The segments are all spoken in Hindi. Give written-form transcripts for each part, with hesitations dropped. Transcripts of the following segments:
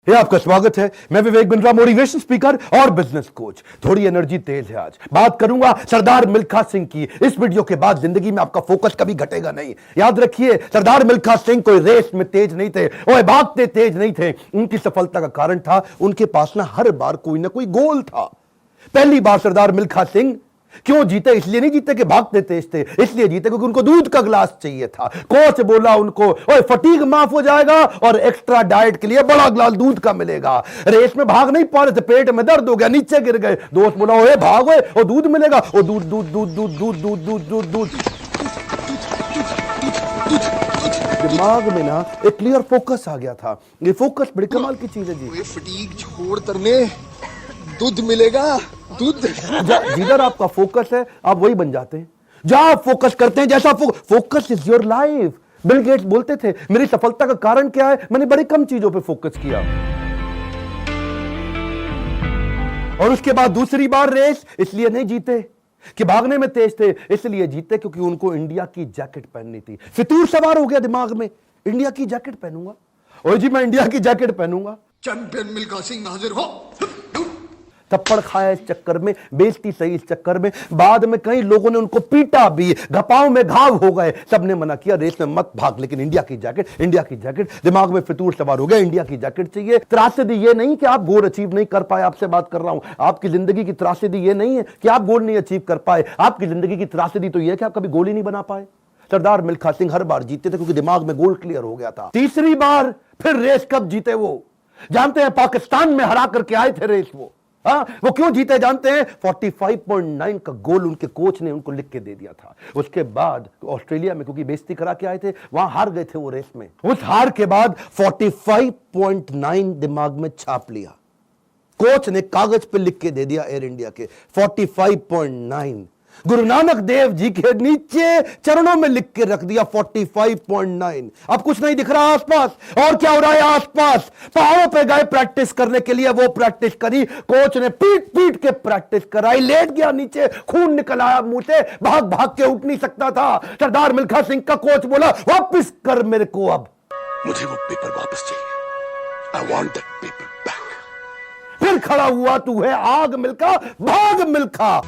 ये आपका स्वागत है। मैं विवेक बिंद्रा, मोटिवेशन स्पीकर और बिजनेस कोच। थोड़ी एनर्जी तेज है। आज बात करूंगा सरदार मिल्खा सिंह की। इस वीडियो के बाद जिंदगी में आपका फोकस कभी घटेगा नहीं। याद रखिए, सरदार मिल्खा सिंह कोई रेस में तेज नहीं थे, वो भागते तेज नहीं थे। उनकी सफलता का कारण था उनके पास ना हर बार कोई ना कोई गोल था। पहली बार सरदार मिल्खा सिंह क्यों जीते? इसलिए नहीं जीते कि भागते तेज थे, इसलिए जीते क्योंकि उनको दूध का गिलास चाहिए था। कोच बोला उनको, ओए फटीग माफ हो जाएगा और एक्स्ट्रा डाइट के लिए बड़ा गिलास दूध का मिलेगा। रेस में भाग नहीं पा रहे थे, पेट में दर्द हो गया, नीचे गिर गए। दोस्त बोला, ओए भागो और दूध मिलेगा। और दूध दूध दूध दूध दूध दूध दूध दूध दूध दिमाग में ना एक क्लियर फोकस आ गया था। ये फोकस बड़ी कमाल की चीज है जी। फटीग छोड़ तरने दूध मिलेगा, दूध। जिधर आपका फोकस है आप वही बन जाते हैं। जहां आप फोकस करते हैं, जैसा focus is your life. Bill Gates बोलते थे, मेरी सफलता का कारण क्या है? मैंने बड़ी कम चीजों पे फोकस किया। और उसके बाद दूसरी बार रेस इसलिए नहीं जीते कि भागने में तेज थे, इसलिए जीते क्योंकि उनको इंडिया की जैकेट पहननी थी। फितूर सवार हो गया दिमाग में, इंडिया की जैकेट पहनूंगा। और जी मैं इंडिया की जैकेट पहनूंगा। चैंपियन मिल्खा सिंह हाजिर हो। थप्पड़ खाया इस चक्कर में, बेइज्जती सही इस चक्कर में। बाद में कई लोगों ने उनको पीटा भी, घपाव में घाव हो गए। सबने मना किया, रेस में मत भाग, लेकिन इंडिया की जैकेट, इंडिया की जैकेट। दिमाग में फितूर सवार हो गया, इंडिया की जैकेट चाहिए। त्रासदी ये नहीं कि आप गोल अचीव नहीं कर पाए, आपसे बात कर रहा हूं। आपकी जिंदगी की त्रासदी ये नहीं है कि आप गोल नहीं अचीव कर पाए। आपकी जिंदगी की त्रासदी तो ये है कि आप कभी गोल ही नहीं बना पाए। सरदार मिल्खा सिंह हर बार जीते थे क्योंकि दिमाग में गोल क्लियर हो गया था। तीसरी बार फिर रेस कब जीते वो जानते हैं? पाकिस्तान में हरा करके आए थे रेस वो। वो क्यों जीते जानते हैं? 45.9 का गोल उनके कोच ने उनको लिख के दे दिया था। उसके बाद ऑस्ट्रेलिया में क्योंकि बेइज्जती करा के आए थे, वहां हार गए थे वो रेस में। उस हार के बाद 45.9 दिमाग में छाप लिया। कोच ने कागज पे लिख के दे दिया एयर इंडिया के 45.9। गुरु नानक देव जी के नीचे चरणों में लिख के रख दिया 45.9। अब कुछ नहीं दिख रहा आसपास। और क्या हो रहा है आसपास? पहाड़ों पे गए प्रैक्टिस करने के लिए, वो प्रैक्टिस करी। कोच ने पीट पीट के प्रैक्टिस कराई। लेट गया नीचे, खून निकल आया मुंह से, भाग भाग के उठ नहीं सकता था। सरदार मिल्खा सिंह का कोच बोला, वापस कर मेरे को, अब मुझे वो पेपर वापस चाहिए। I want that paper back. फिर खड़ा हुआ, तू है आग मिल्खा, भाग मिल्खा।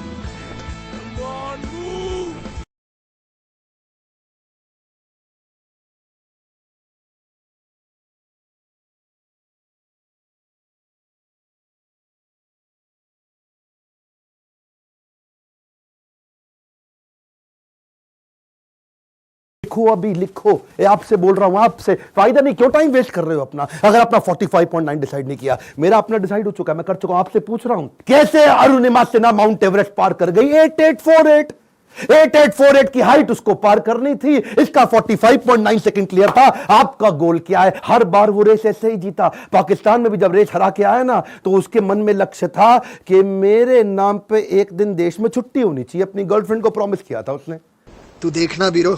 लिखो, अभी लिखो। आपसे बोल रहा हूं, आपसे फायदा नहीं। क्यों टाइम वेस्ट कर रहे हो अपना? अगर अपना 45.9 डिसाइड नहीं किया, मेरा अपना डिसाइड हो चुका है, मैं कर चुका हूं। आपसे पूछ रहा हूं, कैसे अरुणिमा सिन्हा माउंट एवरेस्ट पार कर गई? 8848 की हाइट उसको पार करनी थी। इसका 45.9 सेकंड क्लियर था। आपका गोल क्या है? हर बार वो रेस ऐसे ही जीता। पाकिस्तान में भी जब रेस हरा के आया ना, तो उसके मन में लक्ष्य था कि मेरे नाम पे एक दिन देश में छुट्टी होनी चाहिए। अपनी गर्लफ्रेंड को प्रॉमिस किया था उसने। तू देखना बीरो,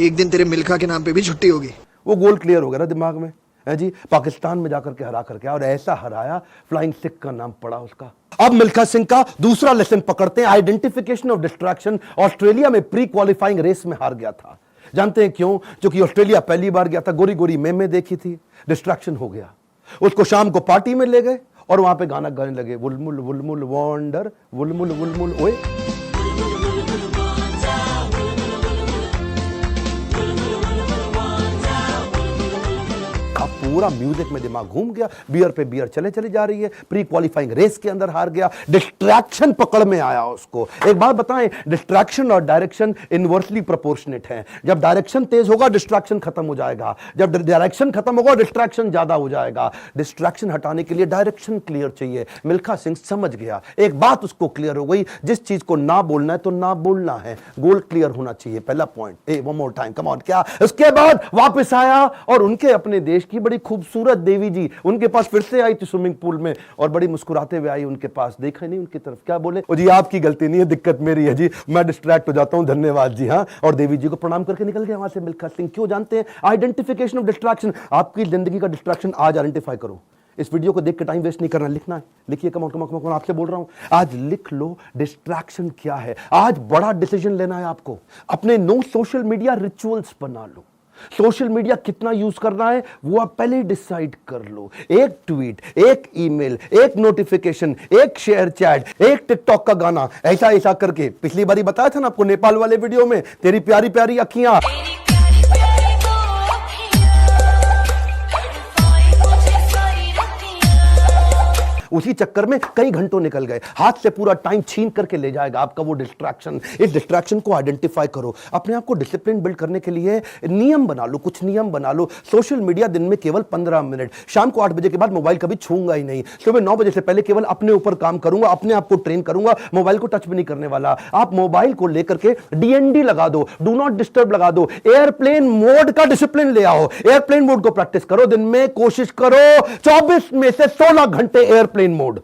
एक दिन तेरे मिल्खा के नाम पे भी छुट्टी होगी। वो गोल क्लियर हो गया ना दिमाग में, है जी। पाकिस्तान में जाकर के हरा करके, और ऐसा हराया, फ्लाइंग सिख का नाम पड़ा उसका। अब मिल्खा सिंह का दूसरा लेसन पकड़ते हैं, आइडेंटिफिकेशन ऑफ डिस्ट्रैक्शन। ऑस्ट्रेलिया में प्री क्वालिफाइंग रेस में हार गया था। जानते हैं क्यों? क्योंकि ऑस्ट्रेलिया पहली बार गया था, गोरी गोरी मेमे देखी थी, डिस्ट्रैक्शन हो गया। उसको शाम को पार्टी में ले गए और वहां पे गाना गाने लगे, वुलमुल वुलमुल वॉन्डर, वुलमुल वुलमुल ओए। पूरा म्यूजिक में दिमाग घूम गया, बियर पे बियर चले चली जा रही है। प्री क्वालिफाइंग रेस के अंदर हार गया, डिस्ट्रैक्शन पकड़ में आया उसको। एक बात बताएं, डिस्ट्रैक्शन और डायरेक्शन इनवर्सली प्रोपोर्शनेट है। जब डायरेक्शन तेज होगा, डिस्ट्रैक्शन खत्म हो जाएगा। जब डायरेक्शन खत्म होगा, डिस्ट्रैक्शन ज्यादा हो जाएगा। डिस्ट्रैक्शन हटाने के लिए डायरेक्शन क्लियर चाहिए। मिल्खा सिंह समझ गया, एक बात उसको क्लियर हो गई, जिस चीज को ना बोलना है तो ना बोलना है। गोल क्लियर होना चाहिए, पहला point. One more time, come on. क्या? उसके बाद वापस आया और उनके अपने देश की बड़ी खूबसूरत देवी जी उनके पास फिर से आई थी स्विमिंग पूल में, और बड़ी मुस्कुराते हुए आई उनके पास। देखा नहीं उनकी तरफ, क्या बोले? ओ जी आपकी गलती नहीं है, दिक्कत मेरी है जी, मैं डिस्ट्रैक्ट हो जाता हूं, धन्यवाद जी। हाँ, और देवी जी को प्रणाम करके निकल गया वहां से मिल्खा सिंह। क्यों जानते हैं? Identification of distraction. आपकी जिंदगी का डिस्ट्रैक्शन आज आइडेंटिफाई करो। इस वीडियो को देख के टाइम वेस्ट नहीं करना, लिखना है। लिखिए, कम ऑन आपसे बोल रहा हूं, आज लिख लो डिस्ट्रैक्शन क्या है। आज बड़ा डिसीजन लेना है आपको। अपने नो सोशल मीडिया रिचुअल्स बना लो। सोशल मीडिया कितना यूज करना है वो आप पहले ही डिसाइड कर लो। एक ट्वीट, एक ईमेल, एक नोटिफिकेशन, एक शेयर चैट, एक टिकटॉक का गाना, ऐसा ऐसा करके। पिछली बारी बताया था ना आपको नेपाल वाले वीडियो में, तेरी प्यारी प्यारी अखियां, उसी चक्कर में कई घंटों निकल गए, हाथ से पूरा टाइम छीन करके ले जाएगा आपका वो डिस्ट्रैक्शन। इस डिस्ट्रैक्शन को आइडेंटिफाई करो, अपने आप को डिसिप्लिन बिल्ड करने के लिए नियम बना लो, कुछ नियम बना लो। सोशल मीडिया दिन में केवल 15 मिनट, शाम को 8 बजे के बाद मोबाइल कभी छूंगा ही नहीं, सुबह 9 बजे से पहले केवल अपने ऊपर काम करूंगा, अपने आप को ट्रेन करूंगा, मोबाइल को टच भी नहीं करने वाला। आप मोबाइल को लेकर के डीएनडी लगा दो, डू नॉट डिस्टर्ब लगा दो, एयरप्लेन मोड का डिसिप्लिन ले आओ, एयरप्लेन मोड को प्रैक्टिस करो। दिन में कोशिश करो 24 में से 16 घंटे एयरप्लेन मोड।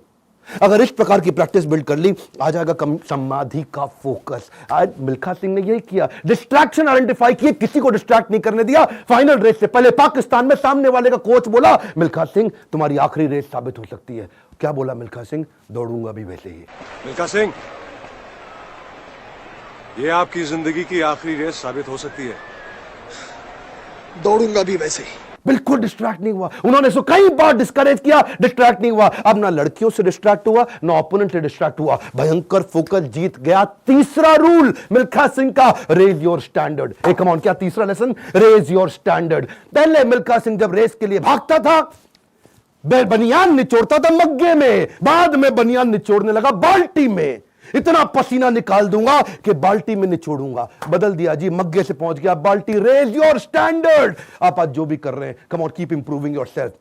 अगर इस प्रकार की प्रैक्टिस बिल्ड कर ली, आ जाएगा समाधि का फोकस। आज मिल्खा सिंह ने यही किया, डिस्ट्रैक्शन आइडेंटिफाई किए, किसी को डिस्ट्रैक्ट नहीं करने दिया। फाइनल रेस से पहले पाकिस्तान में सामने वाले का कोच बोला, मिल्खा सिंह तुम्हारी आखिरी रेस साबित हो सकती है। क्या बोला मिल्खा सिंह? दौड़ूंगा भी वैसे ही। मिल्खा सिंह, ये आपकी जिंदगी की आखिरी रेस साबित हो सकती है। दौड़ूंगा भी वैसे ही। बिल्कुल डिस्ट्रैक्ट नहीं हुआ। उन्होंने इसको कई बार डिस्करेज किया, डिस्ट्रैक्ट नहीं हुआ। अब ना लड़कियों से डिस्ट्रैक्ट हुआ, ना ओपोनेंट से डिस्ट्रैक्ट हुआ, भयंकर फोकस, जीत गया। तीसरा रूल मिल्खा सिंह का, raise your standard. Come on, क्या तीसरा लेसन? Raise your standard. पहले मिल्खा सिंह जब रेस के लिए भागता था, बनियान निचोड़ता था मग्गे में, बाद में बनियान निचोड़ने लगा बाल्टी में। इतना पसीना निकाल दूंगा कि बाल्टी में निचोड़ूंगा। बदल दिया जी, मग्गे से पहुंच गया बाल्टी। Raise your standard. आप आज जो भी कर रहे हैं, come on, keep improving yourself.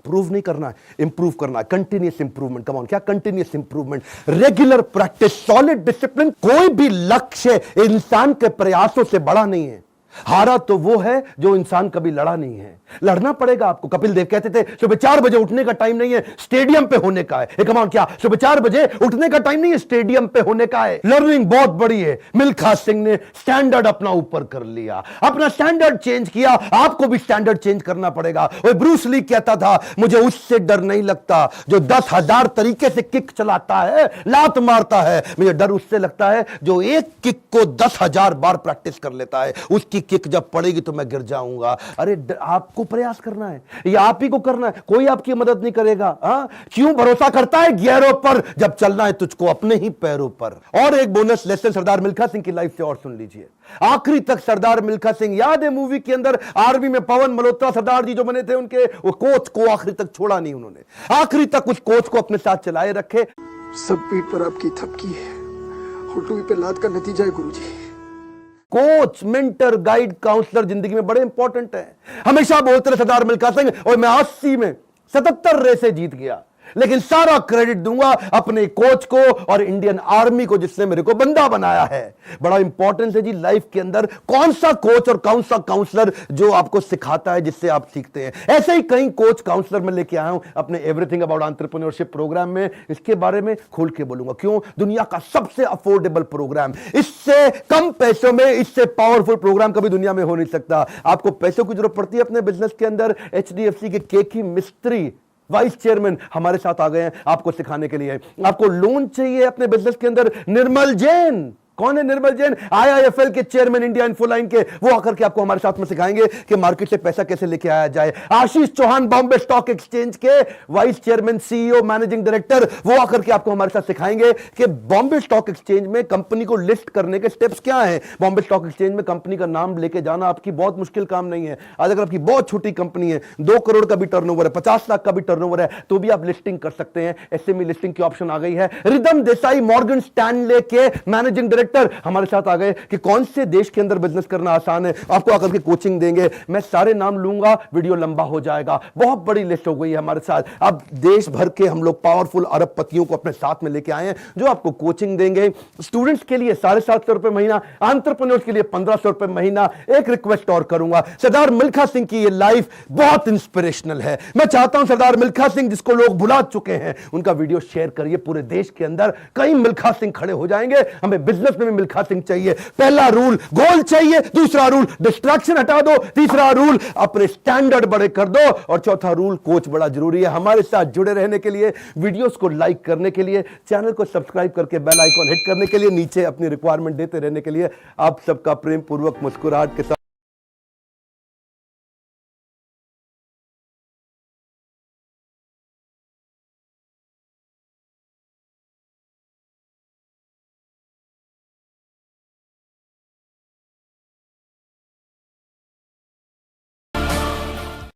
Prove नहीं करना है, इंप्रूव करना है, कंटिन्यूअस इंप्रूवमेंट। कम ऑन, क्या continuous improvement? Regular practice, solid discipline. कोई भी लक्ष्य इंसान के प्रयासों से बड़ा नहीं है। हारा तो वो है जो इंसान कभी लड़ा नहीं है। लड़ना पड़ेगा आपको। कपिल देव कहते थे सुबह 4 बजे उठने का टाइम नहीं है, स्टेडियम पे होने का है। कमान, क्या सुबह 4 बजे उठने का टाइम नहीं है, स्टेडियम पे होने का है। लर्निंग बहुत बड़ी है। मिल्खा सिंह ने स्टैंडर्ड अपना ऊपर कर लिया, अपना स्टैंडर्ड चेंज किया। आपको भी स्टैंडर्ड चेंज करना पड़ेगा। और ब्रूस ली कहता था, मुझे उससे डर नहीं लगता जो 10,000 तरीके से किक चलाता है, लात मारता है। मुझे डर उससे लगता है जो एक किक को 10,000 बार प्रैक्टिस कर लेता है। उसकी किक जब पड़ेगी तो मैं गिर जाऊंगा। अरे आपको प्रयास करना है, ये आप ही को करना है, कोई आपकी मदद नहीं करेगा। क्यों भरोसा करता है गियरों पर, जब चलना है तुझको अपने ही पैरों पर। और एक बोनस लेसन सरदार मिल्खा सिंह की लाइफ से और सुन लीजिए। आखिरी तक सरदार मिल्खा सिंह, याद है मूवी के अंदर आर्मी में पवन मल्होत्रा सरदार जी जो बने थे, उनके वो कोच को आखिरी तक छोड़ा नहीं उन्होंने। आखिरी तक उस कोच को अपने साथ चलाए रखे। सब पीठ पर आपकी थपकी है, हुटुई पे लात का नतीजा है गुरुजी। कोच, मेंटर, गाइड, काउंसलर जिंदगी में बड़े इंपॉर्टेंट है। हमेशा बोलते रहे सरदार मिल्खा सिंह, और मैं 80 में 77 रेसें जीत गया, लेकिन सारा क्रेडिट दूंगा अपने कोच को और इंडियन आर्मी को जिसने मेरे को बंदा बनाया है। बड़ा इंपॉर्टेंट है जी लाइफ के अंदर कौन सा कोच और कौन सा काउंसलर जो आपको सिखाता है, जिससे आप सीखते हैं। ऐसे ही कई कोच काउंसलर मैं लेके आया हूं अपने एवरीथिंग अबाउट एंटरप्रेन्योरशिप प्रोग्राम में। इसके बारे में खोल के बोलूंगा। क्यों? दुनिया का सबसे अफोर्डेबल प्रोग्राम, इससे कम पैसों में इससे पावरफुल प्रोग्राम कभी दुनिया में हो नहीं सकता। आपको पैसों की जरूरत पड़ती है अपने बिजनेस के अंदर, HDFC के केकी मिस्त्री वाइस चेयरमैन हमारे साथ आ गए हैं आपको सिखाने के लिए। आपको लोन चाहिए अपने बिजनेस के अंदर, निर्मल जैन। कौन है निर्मल जैन? IIFL के चेयरमैन, इंडिया इन्फोलाइन के। वो आकर के आपको हमारे साथ में सिखाएंगे कि मार्केट से पैसा कैसे लेके आया जाए। आशीष चौहान, बॉम्बे स्टॉक एक्सचेंज के vice chairman, CEO, managing director, वो आकर के आपको हमारे साथ सिखाएंगे कि बॉम्बे स्टॉक एक्सचेंज में कंपनी को लिस्ट करने के स्टेप्स क्या हैं। बॉम्बे स्टॉक एक्सचेंज में कंपनी का नाम लेके जाना आपकी बहुत मुश्किल काम नहीं है। आज अगर आपकी बहुत छोटी कंपनी है, 2 करोड़ का भी टर्नओवर है, 50 लाख का भी टर्नओवर है, तो भी आप लिस्टिंग कर सकते हैं। SME लिस्टिंग की ऑप्शन आ गई है। रिदम देसाई, मॉर्गन स्टैनले के मैनेजिंग डायरेक्टर हमारे साथ आ गए कि कौन से देश के अंदर बिजनेस करना आसान है। आपको आकर के कोचिंग देंगे। मैं सारे नाम लूंगा, वीडियो लंबा हो जाएगा। बहुत बड़ी लिस्ट हो गई है हमारे साथ। अब देश भर के हम लोग पावरफुल अरबपतियों को अपने साथ में लेके आए हैं जो आपको कोचिंग देंगे। स्टूडेंट्स के लिए 750 रुपए महीना, एंटरप्रेन्योर्स के लिए 1500 रुपए महीना। एक रिक्वेस्ट और करूंगा, सरदार मिल्खा सिंह की ये लाइफ बहुत इंस्पिरेशनल है। मैं चाहता हूं सरदार मिल्खा सिंह जिसको लोग भुला चुके हैं, उनका वीडियो शेयर करिए पूरे देश के अंदर। कई मिल्खा सिंह खड़े हो जाएंगे। हमें बिजनेस में भी मिल्खा सिंह चाहिए। पहला रूल गोल चाहिए, दूसरा रूल डिस्ट्रैक्शन हटा दो, तीसरा रूल अपने स्टैंडर्ड बड़े कर दो, और चौथा रूल कोच बड़ा जरूरी है। हमारे साथ जुड़े रहने के लिए, वीडियोस को लाइक करने के लिए, चैनल को सब्सक्राइब करके बेल आइकॉन हिट करने के लिए, नीचे अपनी रिक्वायरमेंट देते रहने के लिए आप सबका प्रेम पूर्वक मुस्कुराहट के साथ